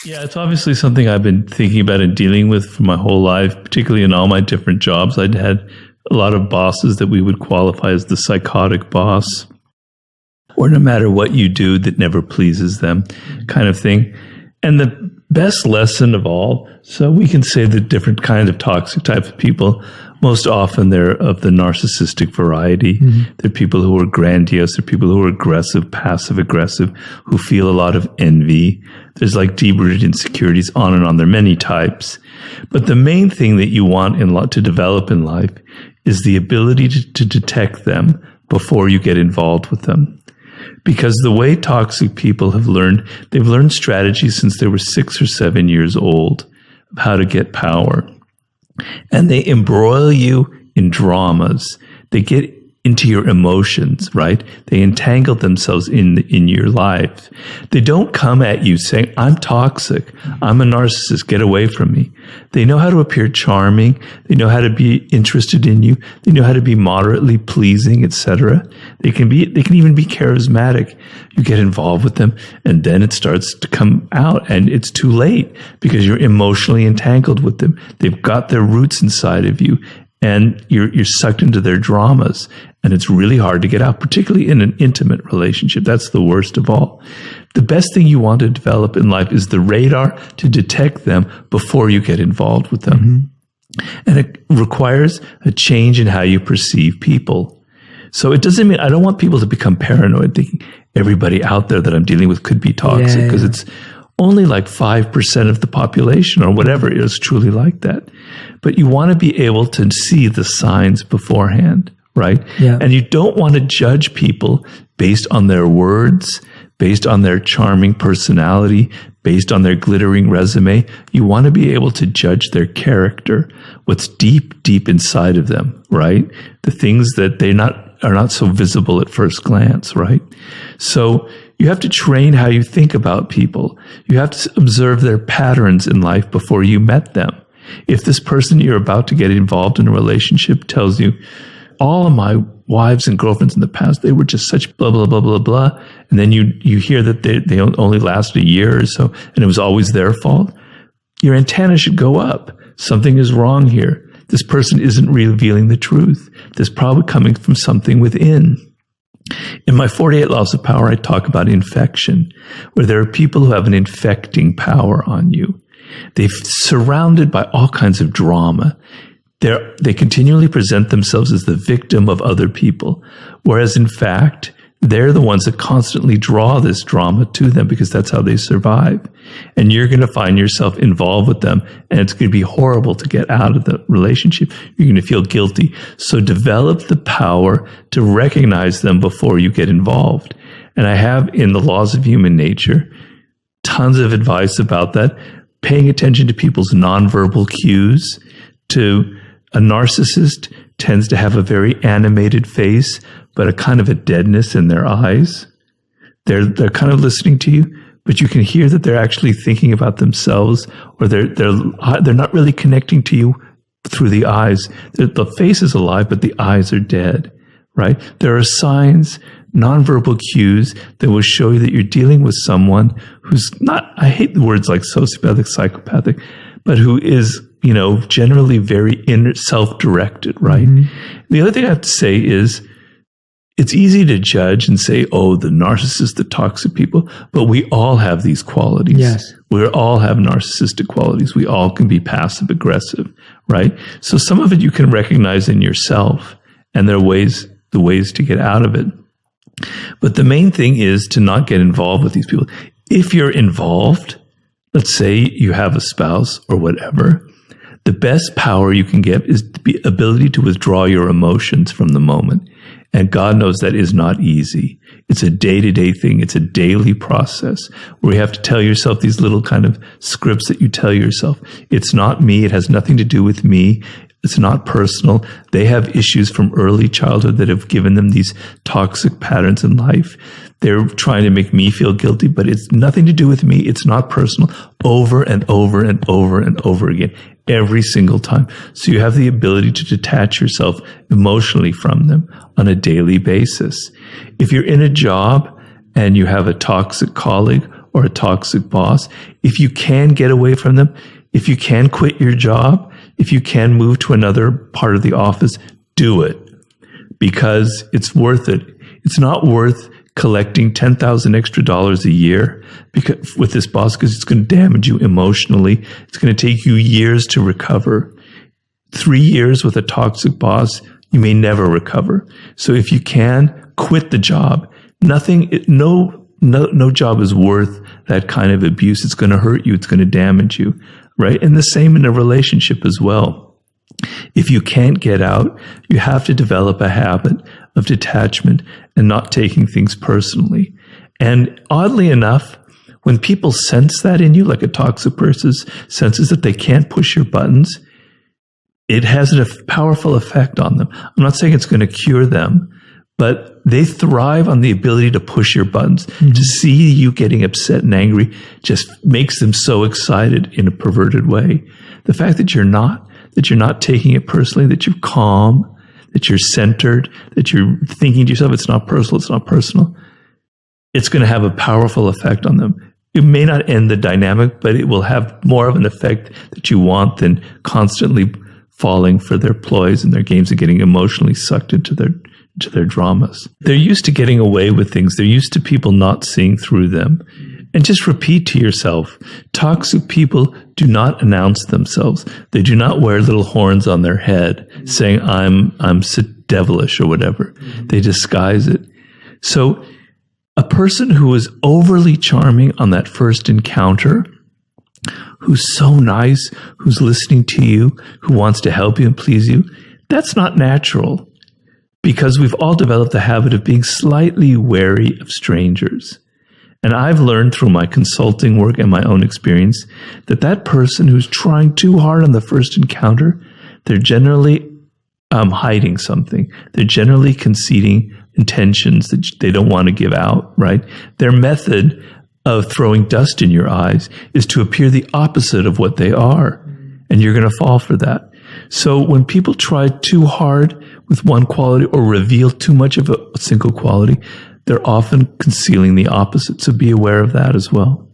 Yeah, it's obviously something I've been thinking about and dealing with for my whole life, particularly in all my different jobs. I'd had a lot of bosses that we would qualify as the psychotic boss, or no matter what you do, that never pleases them kind of thing. And the best lesson of all, so we can say the different kinds of toxic types of people, most often they're of the narcissistic variety. Mm-hmm. They're people who are grandiose. They're people who are aggressive, passive aggressive, who feel a lot of envy. There's like deep-rooted insecurities, on and on. There are many types. But the main thing that you want to develop in life is the ability to detect them before you get involved with them. Because the way toxic people have learned, they've learned strategies since they were 6 or 7 years old of how to get power. And they embroil you in dramas. They get into your emotions, right? They entangle themselves in your life. They don't come at you saying, I'm toxic. I'm a narcissist. Get away from me. They know how to appear charming. They know how to be interested in you. They know how to be moderately pleasing, etc. They can even be charismatic. You get involved with them, and then it starts to come out, and it's too late because you're emotionally entangled with them. They've got their roots inside of you, and you're sucked into their dramas, and it's really hard to get out, particularly in an intimate relationship. That's the worst of all. The best thing you want to develop in life is the radar to detect them before you get involved with them. Mm-hmm. And it requires a change in how you perceive people. So it doesn't mean, I don't want people to become paranoid, thinking everybody out there that I'm dealing with could be toxic, because it's only like 5% of the population or whatever is truly like that. But you want to be able to see the signs beforehand, right? Yeah. And you don't want to judge people based on their words, based on their charming personality, based on their glittering resume. You want to be able to judge their character, what's deep, deep inside of them, right? The things that are not so visible at first glance, right? So you have to train how you think about people. You have to observe their patterns in life before you met them. If this person you're about to get involved in a relationship tells you, all of my wives and girlfriends in the past, they were just such blah, blah, blah, blah, blah, and then you hear that they only lasted a year or so, and it was always their fault, your antenna should go up. Something is wrong here. This person isn't revealing the truth. This is probably coming from something within. In my 48 Laws of Power, I talk about infection, where there are people who have an infecting power on you. They're surrounded by all kinds of drama. They continually present themselves as the victim of other people, whereas in fact, they're the ones that constantly draw this drama to them because that's how they survive. And you're going to find yourself involved with them, and it's going to be horrible to get out of the relationship. You're going to feel guilty. So develop the power to recognize them before you get involved. And I have, in the Laws of Human Nature, tons of advice about that. Paying attention to people's nonverbal cues. A narcissist tends to have a very animated face, but a kind of a deadness in their eyes. They're kind of listening to you, but you can hear that they're actually thinking about themselves, or they're not really connecting to you through the eyes. The face is alive, but the eyes are dead, right? There are signs, nonverbal cues that will show you that you're dealing with someone who's not, I hate the words like sociopathic, psychopathic, but who is, generally very self-directed, right? Mm-hmm. The other thing I have to say is, it's easy to judge and say, oh, the narcissist, the toxic people, but we all have these qualities. Yes. We all have narcissistic qualities. We all can be passive aggressive, right? So some of it you can recognize in yourself, and there are the ways to get out of it. But the main thing is to not get involved with these people. If you're involved, let's say you have a spouse or whatever, the best power you can get is the ability to withdraw your emotions from the moment. And God knows that is not easy. It's a day-to-day thing. It's a daily process where you have to tell yourself these little kind of scripts that you tell yourself. It's not me. It has nothing to do with me. It's not personal. They have issues from early childhood that have given them these toxic patterns in life. They're trying to make me feel guilty, but it's nothing to do with me. It's not personal. Over and over and over and over again, every single time. So you have the ability to detach yourself emotionally from them on a daily basis. If you're in a job and you have a toxic colleague or a toxic boss, if you can get away from them, if you can quit your job, if you can move to another part of the office, do it, because it's worth it. It's not worth collecting $10,000 extra a year because with this boss, because it's going to damage you emotionally. It's going to take you years to recover. 3 years with a toxic boss, you may never recover. So if you can, quit the job. No job is worth that kind of abuse. It's going to hurt you. It's going to damage you, right? And the same in a relationship as well. If you can't get out, you have to develop a habit of detachment and not taking things personally. And oddly enough, when people sense that in you, like a toxic person senses that they can't push your buttons, it has a powerful effect on them. I'm not saying it's going to cure them, but they thrive on the ability to push your buttons. Mm-hmm. To see you getting upset and angry just makes them so excited in a perverted way. The fact that you're not taking it personally, that you're calm, that you're centered, that you're thinking to yourself, it's not personal, it's going to have a powerful effect on them. It may not end the dynamic, but it will have more of an effect that you want than constantly falling for their ploys and their games and getting emotionally sucked into their dramas. They're used to getting away with things. They're used to people not seeing through them. And just repeat to yourself, toxic people do not announce themselves. They do not wear little horns on their head saying, I'm devilish or whatever. They disguise it. So a person who is overly charming on that first encounter, who's so nice, who's listening to you, who wants to help you and please you, that's not natural, because we've all developed the habit of being slightly wary of strangers. And I've learned through my consulting work and my own experience that person who's trying too hard on the first encounter, they're generally hiding something. They're generally conceding intentions that they don't want to give out, right? Their method of throwing dust in your eyes is to appear the opposite of what they are. And you're going to fall for that. So when people try too hard with one quality or reveal too much of a single quality, they're often concealing the opposite. So be aware of that as well.